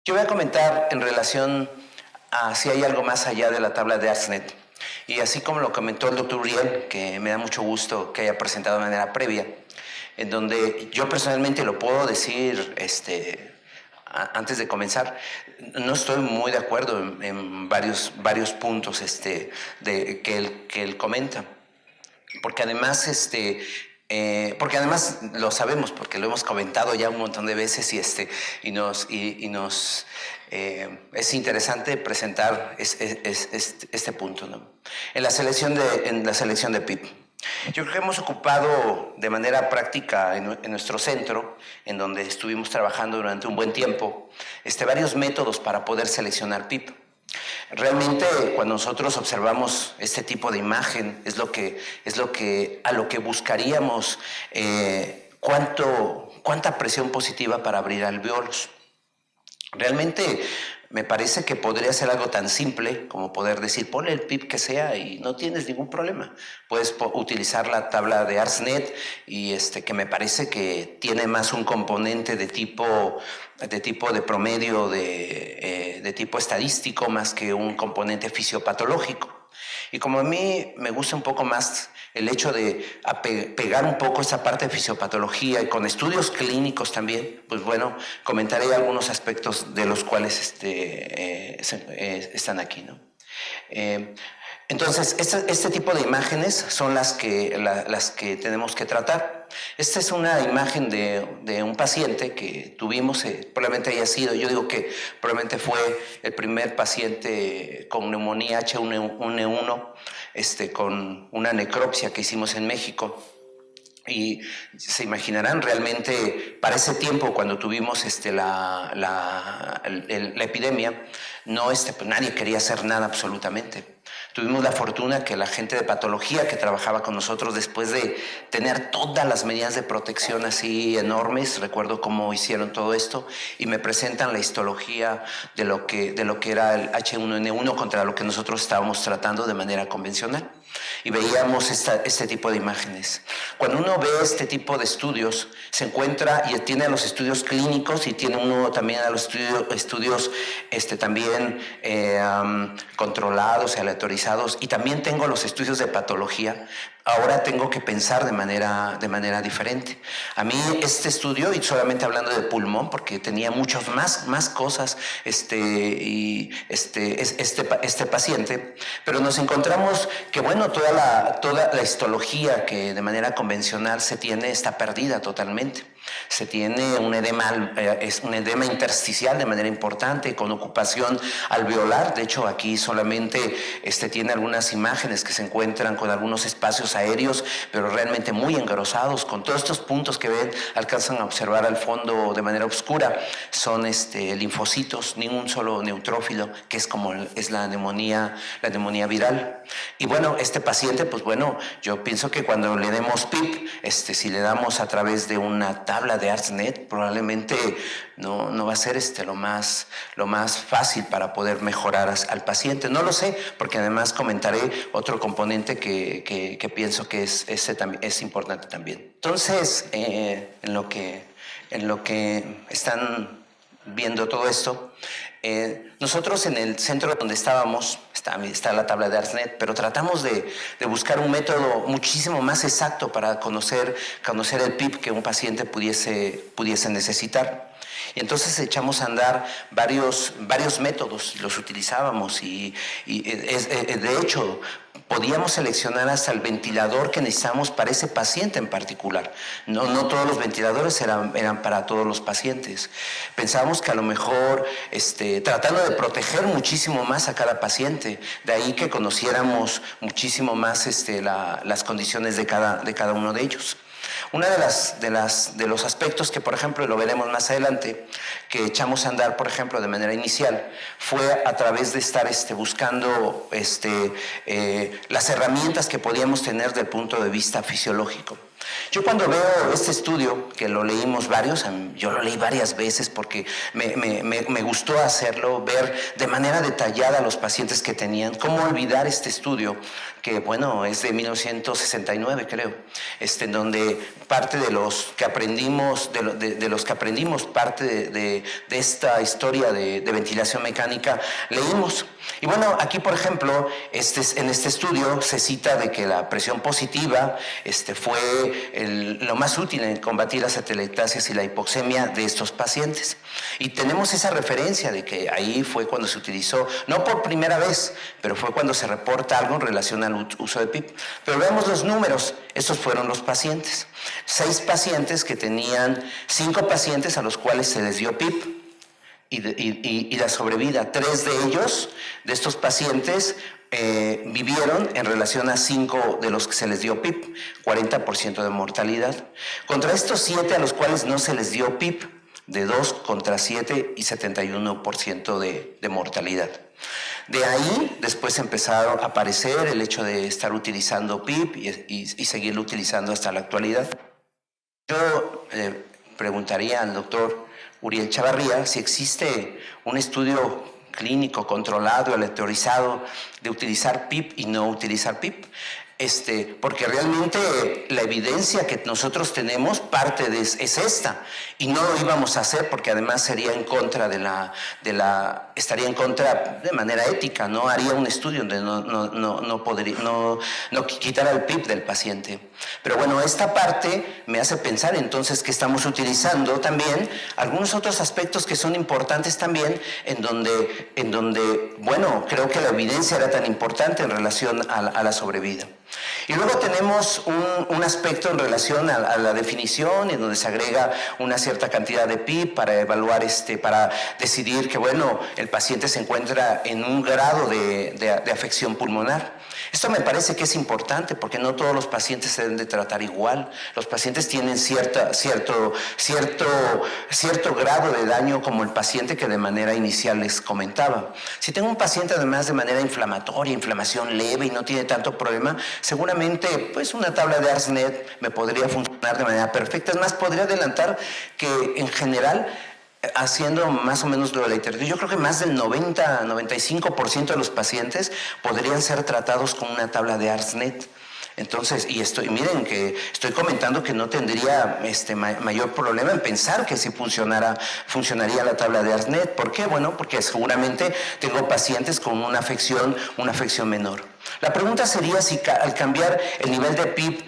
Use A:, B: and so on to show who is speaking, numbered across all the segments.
A: Yo voy a comentar en relación a si hay algo más allá de la tabla de ARSNet. Y así como lo comentó el doctor Uriel, que me da mucho gusto que haya presentado de manera previa, en donde yo personalmente lo puedo decir antes de comenzar, no estoy muy de acuerdo en varios puntos que él comenta. Porque además, lo sabemos, porque lo hemos comentado ya un montón de veces y nos es interesante presentar este punto, ¿no? En la selección de PIB. Yo creo que hemos ocupado de manera práctica en nuestro centro, en donde estuvimos trabajando durante un buen tiempo, varios métodos para poder seleccionar PIB. Realmente, cuando nosotros observamos este tipo de imagen, a lo que buscaríamos cuánta presión positiva para abrir alvéolos. Realmente me parece que podría ser algo tan simple como poder decir, ponle el PIB que sea y no tienes ningún problema. Puedes utilizar la tabla de ARSNet y que me parece que tiene más un componente de tipo de promedio, de tipo estadístico, más que un componente fisiopatológico. Y como a mí me gusta un poco más el hecho de pegar un poco esa parte de fisiopatología y con estudios clínicos también, pues bueno, comentaré algunos aspectos de los cuales están aquí, ¿no? Entonces, este tipo de imágenes son las que tenemos que tratar. Esta es una imagen de un paciente que tuvimos, probablemente haya sido, yo digo que probablemente fue el primer paciente con neumonía H1N1, con una necropsia que hicimos en México. Y se imaginarán realmente, para ese tiempo, cuando tuvimos la epidemia, pues nadie quería hacer nada absolutamente. Tuvimos la fortuna que la gente de patología que trabajaba con nosotros, después de tener todas las medidas de protección así enormes, recuerdo cómo hicieron todo esto, y me presentan la histología de lo que era el H1N1 contra lo que nosotros estábamos tratando de manera convencional. Y veíamos este tipo de imágenes. Cuando uno ve este tipo de estudios, se encuentra y tiene los estudios clínicos y tiene uno también a los estudios también controlados y aleatorizados, y también tengo los estudios de patología. Ahora tengo que pensar de manera diferente. A mí este estudio, y solamente hablando de pulmón, porque tenía muchas más cosas este paciente, pero nos encontramos que bueno, toda la histología que de manera convencional se tiene está perdida totalmente. Se tiene un edema intersticial de manera importante, con ocupación alveolar. De hecho, aquí solamente tiene algunas imágenes que se encuentran con algunos espacios aéreos, pero realmente muy engrosados. Con todos estos puntos que ven, alcanzan a observar al fondo de manera oscura. Son linfocitos, ningún solo neutrófilo, que es como es la neumonía viral. Y bueno, este paciente, pues bueno, yo pienso que cuando le demos PIB, si le damos a través de una tabla de ARSNet, probablemente no va a ser lo más fácil para poder mejorar al paciente. No lo sé, porque además comentaré otro componente que pienso que es importante también. Entonces, en lo que están viendo todo esto, nosotros en el centro donde estábamos, está la tabla de ARSNet, pero tratamos de buscar un método muchísimo más exacto para conocer el PIB que un paciente pudiese necesitar. Y entonces echamos a andar varios métodos, los utilizábamos y de hecho podíamos seleccionar hasta el ventilador que necesitamos para ese paciente en particular. No todos los ventiladores eran para todos los pacientes. Pensábamos que a lo mejor, tratando de proteger muchísimo más a cada paciente, de ahí que conociéramos muchísimo más las condiciones de cada uno de ellos. Uno de los aspectos que, por ejemplo, lo veremos más adelante, que echamos a andar, por ejemplo, de manera inicial, fue a través de estar buscando las herramientas que podíamos tener desde el punto de vista fisiológico. Yo cuando veo este estudio, que lo leímos varios, yo lo leí varias veces porque me gustó hacerlo, ver de manera detallada a los pacientes que tenían, cómo olvidar este estudio, que bueno, es de 1969 creo, en donde parte de los que aprendimos, de los que aprendimos parte de esta historia de ventilación mecánica, leímos. Y bueno, aquí por ejemplo, en este estudio se cita de que la presión positiva fue lo más útil en combatir las atelectasias y la hipoxemia de estos pacientes. Y tenemos esa referencia de que ahí fue cuando se utilizó, no por primera vez, pero fue cuando se reporta algo en relación al uso de PIP. Pero vemos los números, estos fueron los pacientes. 6 pacientes que tenían, 5 pacientes a los cuales se les dio PIP. Y la sobrevida, 3 de ellos, de estos pacientes, vivieron en relación a 5 de los que se les dio PIP, 40% de mortalidad. Contra estos 7 a los cuales no se les dio PIP, de 2 contra 7 y 71% de mortalidad. De ahí después empezaron a aparecer el hecho de estar utilizando PIP y seguirlo utilizando hasta la actualidad. Yo preguntaría al doctor Uriel Chavarría si existe un estudio clínico controlado, aleatorizado de utilizar PIP y no utilizar PIP. Porque realmente la evidencia que nosotros tenemos es esta, y no lo íbamos a hacer porque además sería en contra estaría en contra de manera ética, no haría un estudio donde no quitara el PIP del paciente. Pero bueno, esta parte me hace pensar entonces que estamos utilizando también algunos otros aspectos que son importantes también, en donde bueno, creo que la evidencia era tan importante en relación a la sobrevida. Y luego tenemos un aspecto en relación a la definición, en donde se agrega una cierta cantidad de PIP para evaluar, para decidir que, bueno, el paciente se encuentra en un grado de afección pulmonar. Esto me parece que es importante porque no todos los pacientes se deben de tratar igual. Los pacientes tienen cierto grado de daño, como el paciente que de manera inicial les comentaba. Si tengo un paciente además de manera inflamatoria, inflamación leve y no tiene tanto problema, seguramente pues una tabla de ARSNet me podría funcionar de manera perfecta. Es más, podría adelantar que en general, haciendo más o menos lo de la literatura, yo creo que más del 90-95% de los pacientes podrían ser tratados con una tabla de ARSNet. Entonces, miren que estoy comentando que no tendría mayor problema en pensar que si funcionaría la tabla de ARSNet. ¿Por qué? Bueno, porque seguramente tengo pacientes con una afección menor. La pregunta sería si al cambiar el nivel de PIP,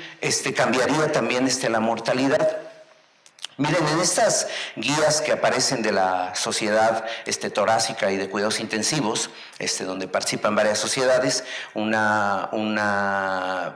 A: cambiaría también la mortalidad. Miren, en estas guías que aparecen de la Sociedad Torácica y de Cuidados Intensivos, donde participan varias sociedades, una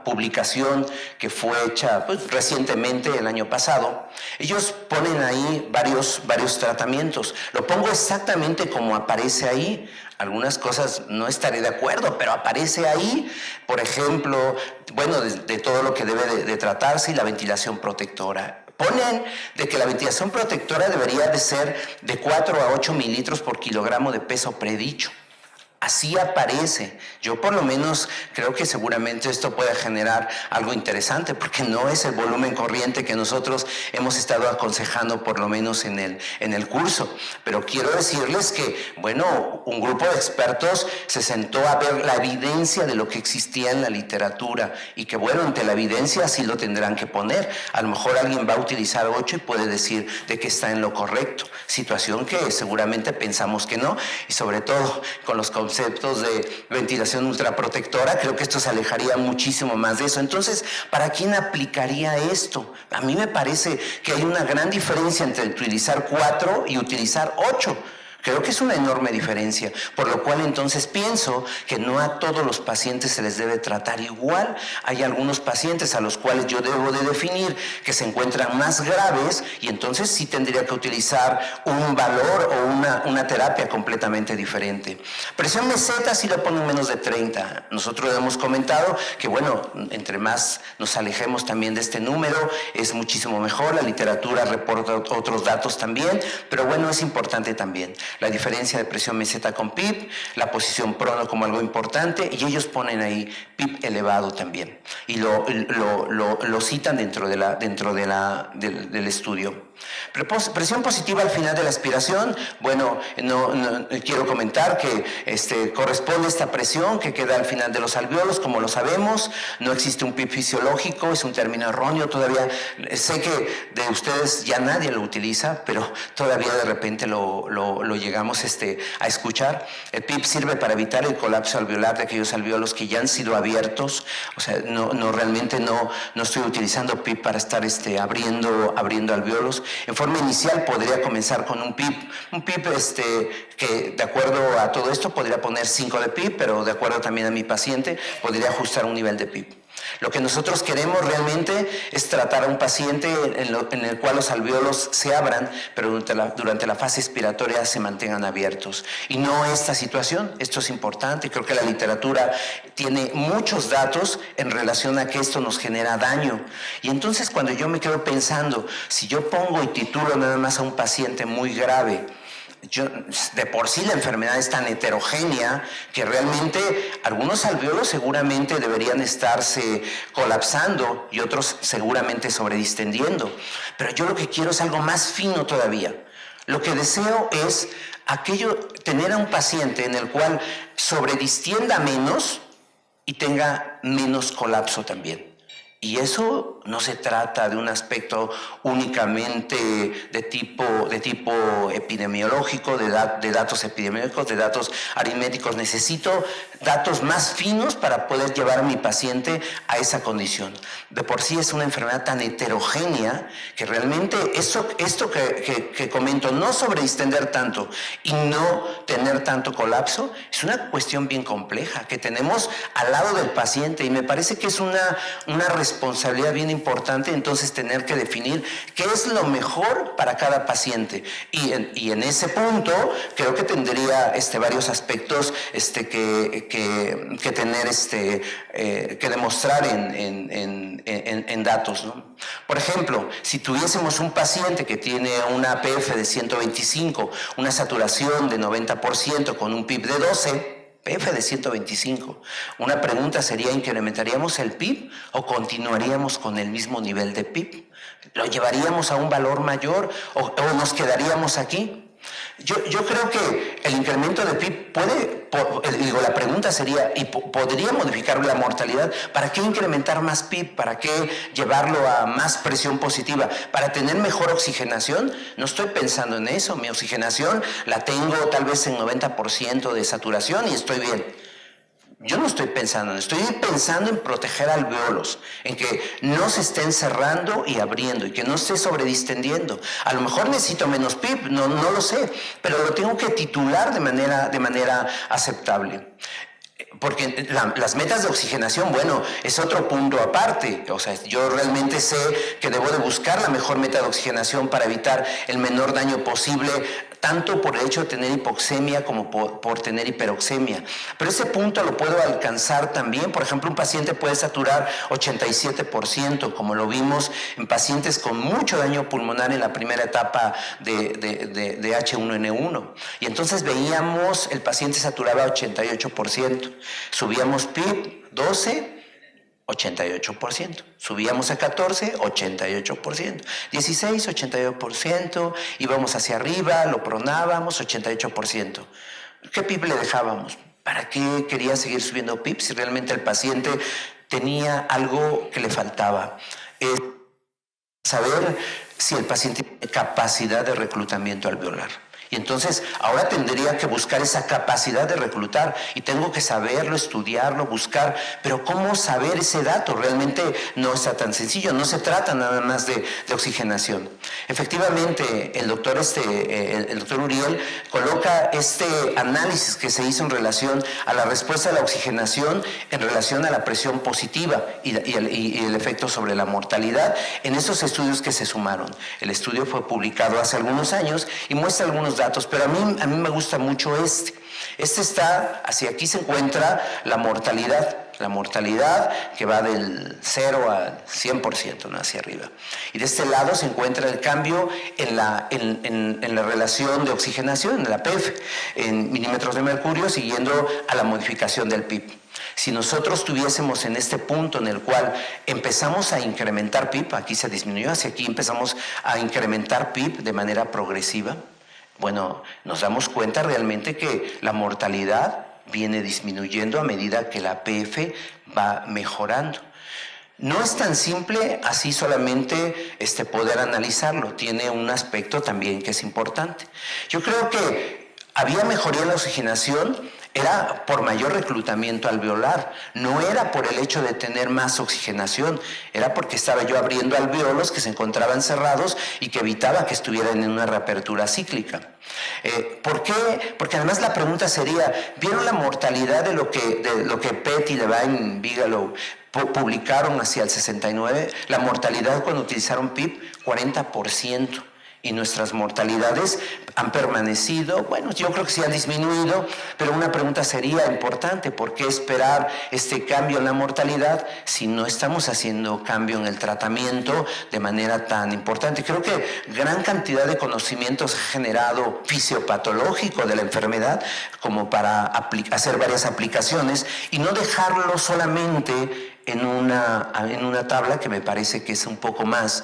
A: publicación que fue hecha pues, recientemente, el año pasado, ellos ponen ahí varios tratamientos. Lo pongo exactamente como aparece ahí. Algunas cosas no estaré de acuerdo, pero aparece ahí, por ejemplo, bueno, de todo lo que debe de tratarse y la ventilación protectora. Ponen de que la ventilación protectora debería de ser de 4 a 8 mililitros por kilogramo de peso predicho. Así aparece. Yo por lo menos creo que seguramente esto puede generar algo interesante porque no es el volumen corriente que nosotros hemos estado aconsejando por lo menos en el curso. Pero quiero decirles que, bueno, un grupo de expertos se sentó a ver la evidencia de lo que existía en la literatura y que, bueno, ante la evidencia así lo tendrán que poner. A lo mejor alguien va a utilizar 8 y puede decir de que está en lo correcto. Situación que seguramente pensamos que no, y sobre todo con los conceptos de ventilación ultraprotectora, creo que esto se alejaría muchísimo más de eso. Entonces, ¿para quién aplicaría esto? A mí me parece que hay una gran diferencia entre utilizar 4 y utilizar 8. Creo que es una enorme diferencia, por lo cual entonces pienso que no a todos los pacientes se les debe tratar igual. Hay algunos pacientes a los cuales yo debo de definir que se encuentran más graves y entonces sí tendría que utilizar un valor o una terapia completamente diferente. Presión meseta sí lo pongo en menos de 30. Nosotros hemos comentado que, bueno, entre más nos alejemos también de este número, es muchísimo mejor. La literatura reporta otros datos también, pero bueno, es importante también. la diferencia de presión meseta con PIB, la posición prono como algo importante, y ellos ponen ahí PIB elevado también, y lo citan dentro del estudio. Presión positiva al final de la aspiración, bueno, no quiero comentar que corresponde a esta presión que queda al final de los alvéolos, como lo sabemos, no existe un PIB fisiológico, es un término erróneo, todavía sé que de ustedes ya nadie lo utiliza, pero todavía de repente lo llegamos a escuchar. El PIB sirve para evitar el colapso alveolar de aquellos alvéolos que ya han sido abiertos, o sea, realmente no estoy utilizando PIB para estar abriendo alvéolos. En forma inicial podría comenzar con un PIB que de acuerdo a todo esto podría poner 5 de PIB, pero de acuerdo también a mi paciente podría ajustar un nivel de PIB. Lo que nosotros queremos realmente es tratar a un paciente en el cual los alvéolos se abran, pero durante la fase expiratoria se mantengan abiertos. Y no esta situación, esto es importante, creo que la literatura tiene muchos datos en relación a que esto nos genera daño. Y entonces cuando yo me quedo pensando, si yo pongo y titulo nada más a un paciente muy grave, de por sí la enfermedad es tan heterogénea que realmente algunos alvéolos seguramente deberían estarse colapsando y otros seguramente sobredistendiendo. Pero yo lo que quiero es algo más fino todavía. Lo que deseo es tener a un paciente en el cual sobredistienda menos y tenga menos colapso también. Y eso no se trata de un aspecto únicamente de tipo epidemiológico, de datos epidemiológicos, de datos aritméticos. Necesito datos más finos para poder llevar a mi paciente a esa condición. De por sí es una enfermedad tan heterogénea que realmente esto que comento, no sobredistender tanto y no tener tanto colapso, es una cuestión bien compleja que tenemos al lado del paciente, y me parece que es una responsabilidad bien importante entonces tener que definir qué es lo mejor para cada paciente, y en ese punto creo que tendría varios aspectos que tener que demostrar en datos, ¿no? Por ejemplo, si tuviésemos un paciente que tiene una APF de 125, una saturación de 90% con un PIB de 12, PF de 125. Una pregunta sería, ¿incrementaríamos el PIB o continuaríamos con el mismo nivel de PIB? ¿Lo llevaríamos a un valor mayor o nos quedaríamos aquí? Yo creo que el incremento de PIB la pregunta sería, ¿y podría modificar la mortalidad? ¿Para qué incrementar más PIB? ¿Para qué llevarlo a más presión positiva? ¿Para tener mejor oxigenación? No estoy pensando en eso. Mi oxigenación la tengo tal vez en 90% de saturación y estoy bien. Yo no estoy pensando en proteger alvéolos, en que no se estén cerrando y abriendo y que no esté sobredistendiendo. A lo mejor necesito menos PIB, no lo sé, pero lo tengo que titular de manera aceptable. Porque las metas de oxigenación, bueno, es otro punto aparte. O sea, yo realmente sé que debo de buscar la mejor meta de oxigenación para evitar el menor daño posible, tanto por el hecho de tener hipoxemia como por tener hiperoxemia. Pero ese punto lo puedo alcanzar también. Por ejemplo, un paciente puede saturar 87%, como lo vimos en pacientes con mucho daño pulmonar en la primera etapa de H1N1. Y entonces veíamos, el paciente saturaba 88%. Subíamos PIB 12, 88%. Subíamos a 14, 88%. 16, 88%. Íbamos hacia arriba, lo pronábamos, 88%. ¿Qué PIB le dejábamos? ¿Para qué quería seguir subiendo PIB si realmente el paciente tenía algo que le faltaba? Saber si el paciente tiene capacidad de reclutamiento alveolar. Y entonces ahora tendría que buscar esa capacidad de reclutar y tengo que saberlo, estudiarlo, buscar, pero ¿cómo saber ese dato? Realmente no está tan sencillo, no se trata nada más de oxigenación. Efectivamente, el doctor Uriel coloca este análisis que se hizo en relación a la respuesta de la oxigenación en relación a la presión positiva y el efecto sobre la mortalidad en esos estudios que se sumaron. El estudio fue publicado hace algunos años y muestra algunos datos, pero a mí me gusta mucho Este está, hacia aquí se encuentra la mortalidad la mortalidad que va del 0 al 100%, ¿no? Hacia arriba. Y de este lado se encuentra el cambio en la relación de oxigenación, en la PEF, en milímetros de mercurio, siguiendo a la modificación del PIB. Si nosotros tuviésemos en este punto en el cual empezamos a incrementar PIB, aquí se disminuyó, hacia aquí empezamos a incrementar PIB de manera progresiva, bueno, nos damos cuenta realmente que la mortalidad viene disminuyendo a medida que la PF va mejorando. No es tan simple así solamente poder analizarlo, tiene un aspecto también que es importante. Yo creo que había mejoría en la oxigenación, era por mayor reclutamiento alveolar, no era por el hecho de tener más oxigenación, era porque estaba yo abriendo alveolos que se encontraban cerrados y que evitaba que estuvieran en una reapertura cíclica. ¿Por qué? Porque además la pregunta sería, ¿vieron la mortalidad de lo que Petty, Levine, Bigelow publicaron hacia el 69? La mortalidad cuando utilizaron PIB, 40%. Y nuestras mortalidades han permanecido, bueno, yo creo que sí han disminuido, pero una pregunta sería importante, ¿por qué esperar este cambio en la mortalidad si no estamos haciendo cambio en el tratamiento de manera tan importante? Creo que gran cantidad de conocimientos ha generado fisiopatológico de la enfermedad como para hacer varias aplicaciones y no dejarlo solamente en una tabla que me parece que es un poco menos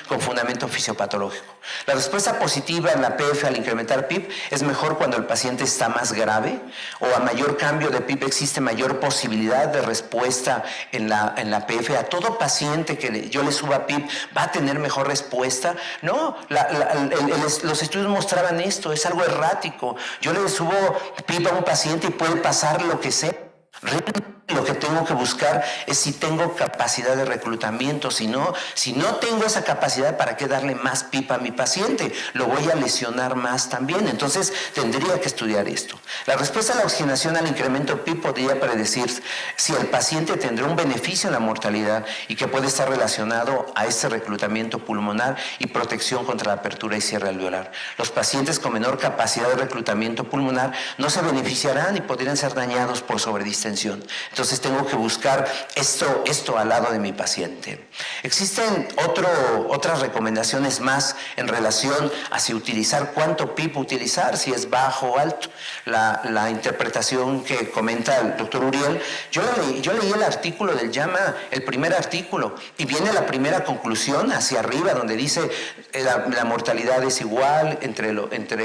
A: con fundamento fisiopatológico. La respuesta positiva en la PF al incrementar PIB es mejor cuando el paciente está más grave o a mayor cambio de PIB existe mayor posibilidad de respuesta en la PF. A todo paciente que yo le suba PIB va a tener mejor respuesta. No, los estudios mostraban esto, es algo errático. Yo le subo PIB a un paciente y puede pasar lo que sea. Realmente lo que tengo que buscar es si tengo capacidad de reclutamiento, si no tengo esa capacidad, ¿para qué darle más PIB a mi paciente? Lo voy a lesionar más también, entonces tendría que estudiar esto. La respuesta a la oxigenación al incremento PIB podría predecir si el paciente tendrá un beneficio en la mortalidad y que puede estar relacionado a este reclutamiento pulmonar y protección contra la apertura y cierre alveolar. Los pacientes con menor capacidad de reclutamiento pulmonar no se beneficiarán y podrían ser dañados por sobredistensión. Entonces tengo que buscar esto al lado de mi paciente. Existen otras recomendaciones más en relación a si utilizar, cuánto PIB utilizar, si es bajo o alto. La interpretación que comenta el doctor Uriel, yo leí el artículo del JAMA, el primer artículo, y viene la primera conclusión hacia arriba donde dice la mortalidad es igual entre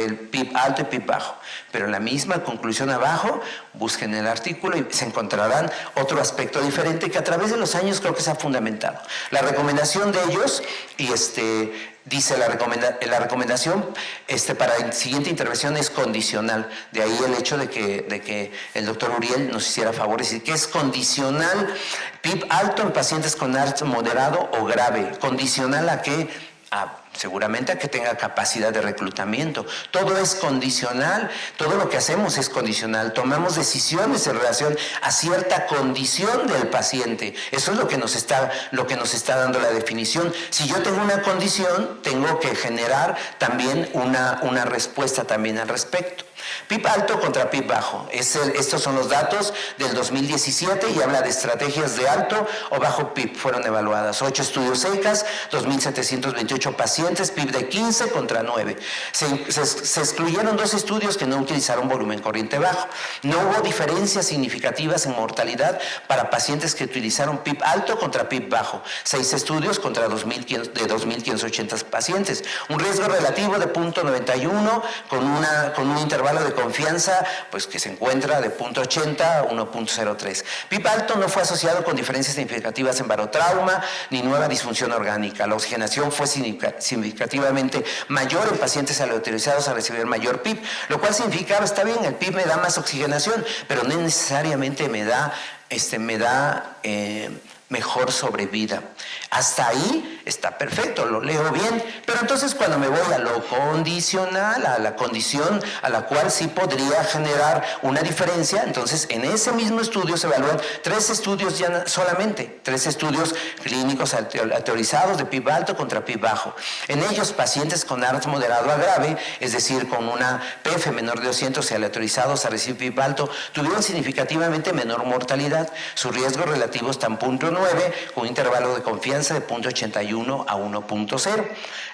A: el PIB alto y PIB bajo. Pero en la misma conclusión abajo, busquen el artículo y se encontrarán otro aspecto diferente que a través de los años creo que se ha fundamentado. La recomendación de ellos, y dice la recomendación para la siguiente intervención es condicional. De ahí el hecho de que el doctor Uriel nos hiciera favor de decir que es condicional, PIB alto en pacientes con ARTS moderado o grave. ¿Condicional a qué? Seguramente a que tenga capacidad de reclutamiento. Todo es condicional, todo lo que hacemos es condicional. Tomamos decisiones en relación a cierta condición del paciente. Eso es lo que nos está dando la definición. Si yo tengo una condición, tengo que generar también una respuesta también al respecto. PIB alto contra PIB bajo. Estos son los datos del 2017 y habla de estrategias de alto o bajo PIB. Fueron evaluadas 8 estudios ECAS, 2.728 pacientes, PIB de 15 contra 9. Se excluyeron 2 estudios que no utilizaron volumen corriente bajo. No hubo diferencias significativas en mortalidad para pacientes que utilizaron PIB alto contra PIB bajo. 6 estudios contra 2.580 pacientes. Un riesgo relativo de 0.91 con un intervalo de confianza pues que se encuentra de 0.80 a 1.03. PIB alto no fue asociado con diferencias significativas en barotrauma ni nueva disfunción orgánica. La oxigenación fue significativamente mayor en pacientes aleatorizados a recibir mayor PIB, lo cual significaba, está bien, el PIB me da más oxigenación, pero no necesariamente me da mejor sobrevida. Hasta ahí está perfecto, lo leo bien, pero entonces cuando me voy a lo condicional, a la condición a la cual sí podría generar una diferencia, entonces en ese mismo estudio se evalúan 3 estudios ya solamente, 3 estudios clínicos teorizados de PIB alto contra PIB bajo. En ellos, pacientes con ARDS moderado a grave, es decir, con una PF menor de 200 y aleatorizados a recibir PIB alto, tuvieron significativamente menor mortalidad. Sus riesgos relativos están 0.9, con un intervalo de confianza de 0.81 a 1.0.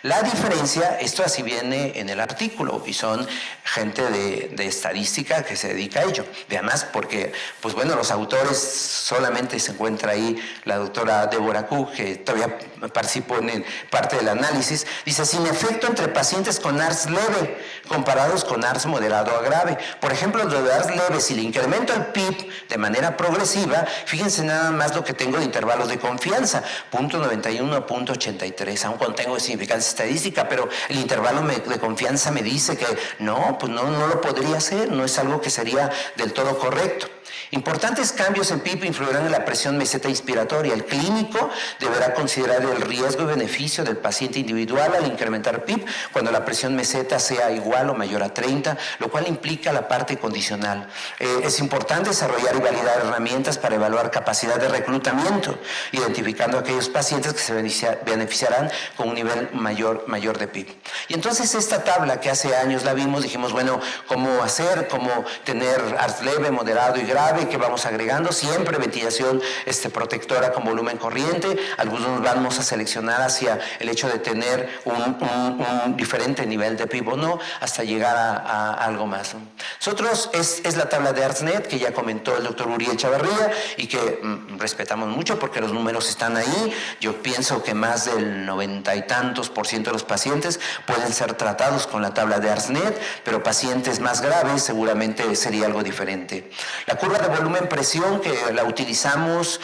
A: La diferencia, esto así viene en el artículo, y son gente de estadística que se dedica a ello. Y además, porque, pues bueno, los autores solamente se encuentra ahí la doctora Débora Cook, que todavía participó en parte del análisis, dice, sin efecto entre pacientes con ARDS leve comparados con ARDS moderado a grave. Por ejemplo, los de ARDS leve, si le incremento el PIB de manera progresiva, fíjense nada más lo que tengo de intervalos de confianza, 0.91 a 0.83, aun cuando tengo significancia estadística, pero el intervalo de confianza me dice que no, pues no lo podría hacer, no es algo que sería del todo correcto. Importantes cambios en PIB influirán en la presión meseta inspiratoria. El clínico deberá considerar el riesgo y beneficio del paciente individual al incrementar PIB cuando la presión meseta sea igual o mayor a 30, lo cual implica la parte condicional. Es importante desarrollar y validar herramientas para evaluar capacidad de reclutamiento, identificando a aquellos pacientes que se beneficiarán con un nivel mayor de PIB. Y entonces esta tabla que hace años la vimos, dijimos, bueno, ¿cómo hacer? ¿Cómo tener ARDS leve, moderado y grave? Que vamos agregando siempre ventilación protectora con volumen corriente. Algunos vamos a seleccionar hacia el hecho de tener un diferente nivel de PIB o no, hasta llegar a algo más. Nosotros es la tabla de ARDSNet que ya comentó el doctor Uriel Chavarría y que respetamos mucho porque los números están ahí. Yo pienso que más del 90 y tantos % de los pacientes pueden ser tratados con la tabla de ARDSNet, pero pacientes más graves seguramente sería algo diferente. La curva de volumen-presión que la utilizamos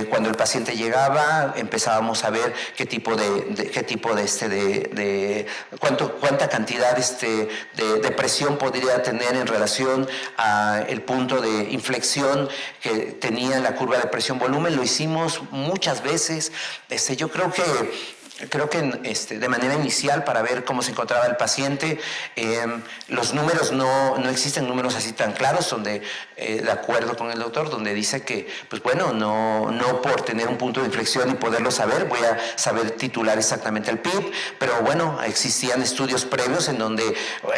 A: cuando el paciente llegaba, empezábamos a ver cuánta cantidad de presión podría tener en relación al punto de inflexión que tenía la curva de presión-volumen. Lo hicimos muchas veces. Yo creo que de manera inicial para ver cómo se encontraba el paciente, los números no existen números así tan claros, donde de acuerdo con el doctor, donde dice que, pues bueno, no por tener un punto de inflexión y poderlo saber, voy a saber titular exactamente el PIB, pero bueno, existían estudios previos en donde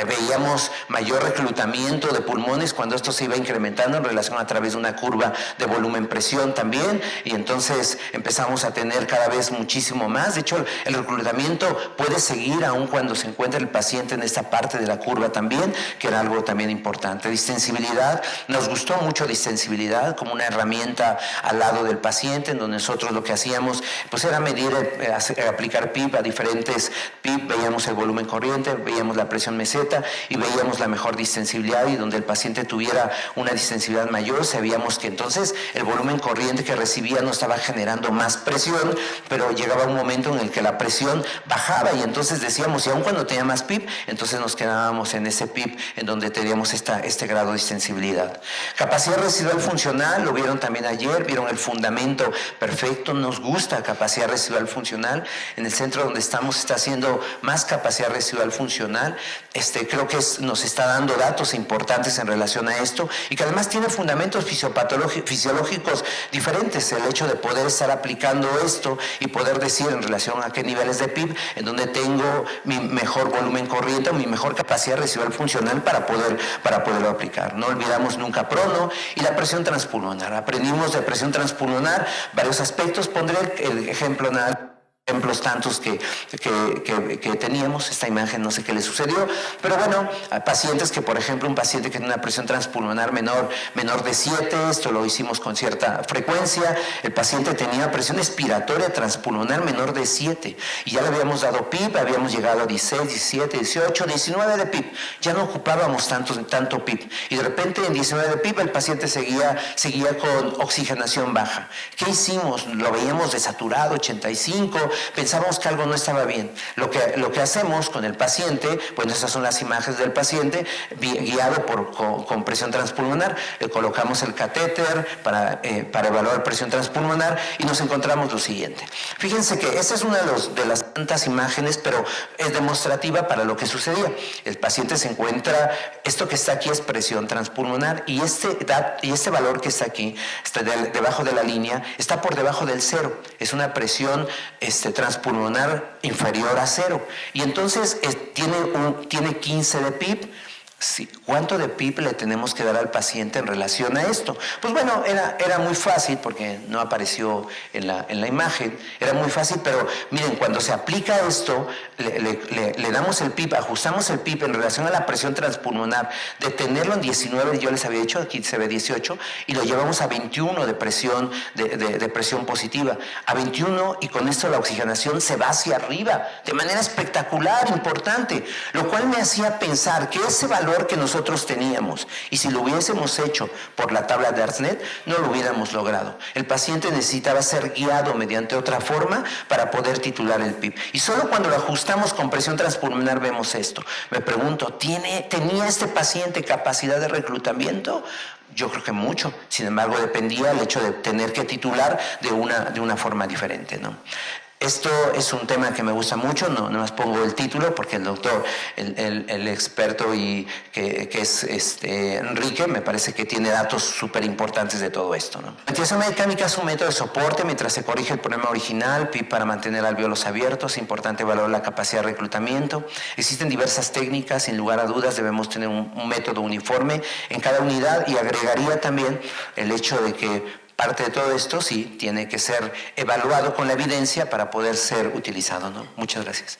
A: veíamos mayor reclutamiento de pulmones cuando esto se iba incrementando en relación a través de una curva de volumen-presión también, y entonces empezamos a tener cada vez muchísimo más. De hecho, el reclutamiento puede seguir aun cuando se encuentre el paciente en esta parte de la curva también, que era algo también importante. Distensibilidad, nos gustó mucho distensibilidad como una herramienta al lado del paciente, en donde nosotros lo que hacíamos pues era medir, aplicar PIB a diferentes PIB, veíamos el volumen corriente, veíamos la presión meseta y veíamos la mejor distensibilidad, y donde el paciente tuviera una distensibilidad mayor, sabíamos que entonces el volumen corriente que recibía no estaba generando más presión, pero llegaba un momento en el que la presión bajaba, y entonces decíamos, y aun cuando tenía más PIB, entonces nos quedábamos en ese PIB en donde teníamos este grado de distensibilidad. Capacidad residual funcional, lo vieron también ayer, vieron el fundamento perfecto, nos gusta capacidad residual funcional. En el centro donde estamos está haciendo más capacidad residual funcional. Creo que nos está dando datos importantes en relación a esto, y que además tiene fundamentos fisiológicos diferentes, el hecho de poder estar aplicando esto y poder decir en relación a qué niveles de PIB, en donde tengo mi mejor volumen corriente o mi mejor capacidad residual funcional para poderlo aplicar. No olvidamos nunca prono y la presión transpulmonar. Aprendimos de presión transpulmonar varios aspectos. Pondré el ejemplo ejemplos tantos que teníamos. Esta imagen no sé qué le sucedió, pero bueno, a pacientes que, por ejemplo, un paciente que tiene una presión transpulmonar menor de 7, esto lo hicimos con cierta frecuencia. El paciente tenía presión expiratoria transpulmonar menor de 7 y ya le habíamos dado PIB, habíamos llegado a 16, 17, 18, 19 de PIB, ya no ocupábamos tanto PIB, y de repente en 19 de PIB el paciente seguía con oxigenación baja. ¿Qué hicimos? Lo veíamos desaturado, 85, pensábamos que algo no estaba bien. Lo que hacemos con el paciente, bueno, esas son las imágenes del paciente, guiado con presión transpulmonar. Le colocamos el catéter para evaluar presión transpulmonar y nos encontramos lo siguiente. Fíjense que esta es una de las tantas imágenes, pero es demostrativa para lo que sucedía. El paciente se encuentra, esto que está aquí es presión transpulmonar y este valor que está aquí, está debajo de la línea, está por debajo del 0. Es una presión transpulmonar inferior a 0. Y entonces tiene 15 de PIB. Sí. ¿Cuánto de PIB le tenemos que dar al paciente en relación a esto? Pues bueno, era muy fácil porque no apareció en la imagen, era muy fácil, pero miren, cuando se aplica esto, le damos el PIB, ajustamos el PIB en relación a la presión transpulmonar, de tenerlo en 19, yo les había dicho, aquí se ve 18, y lo llevamos a 21 de presión, de presión positiva, a 21, y con esto la oxigenación se va hacia arriba, de manera espectacular, importante, lo cual me hacía pensar que ese valor que nosotros teníamos, y si lo hubiésemos hecho por la tabla de ARSNet, no lo hubiéramos logrado. El paciente necesitaba ser guiado mediante otra forma para poder titular el PIB. Y solo cuando lo ajustamos con presión transpulmonar vemos esto. Me pregunto, ¿tenía este paciente capacidad de reclutamiento? Yo creo que mucho. Sin embargo, dependía el hecho de tener que titular de una forma diferente, ¿no? Esto es un tema que me gusta mucho, no más pongo el título porque el doctor, el experto y que es Enrique, me parece que tiene datos súper importantes de todo esto, ¿no? La ventilación mecánica es un método de soporte mientras se corrige el problema original, PIB para mantener alvéolos abiertos, es importante valorar la capacidad de reclutamiento. Existen diversas técnicas, sin lugar a dudas debemos tener un método uniforme en cada unidad y agregaría también el hecho de que parte de todo esto sí tiene que ser evaluado con la evidencia para poder ser utilizado, ¿no? Muchas gracias.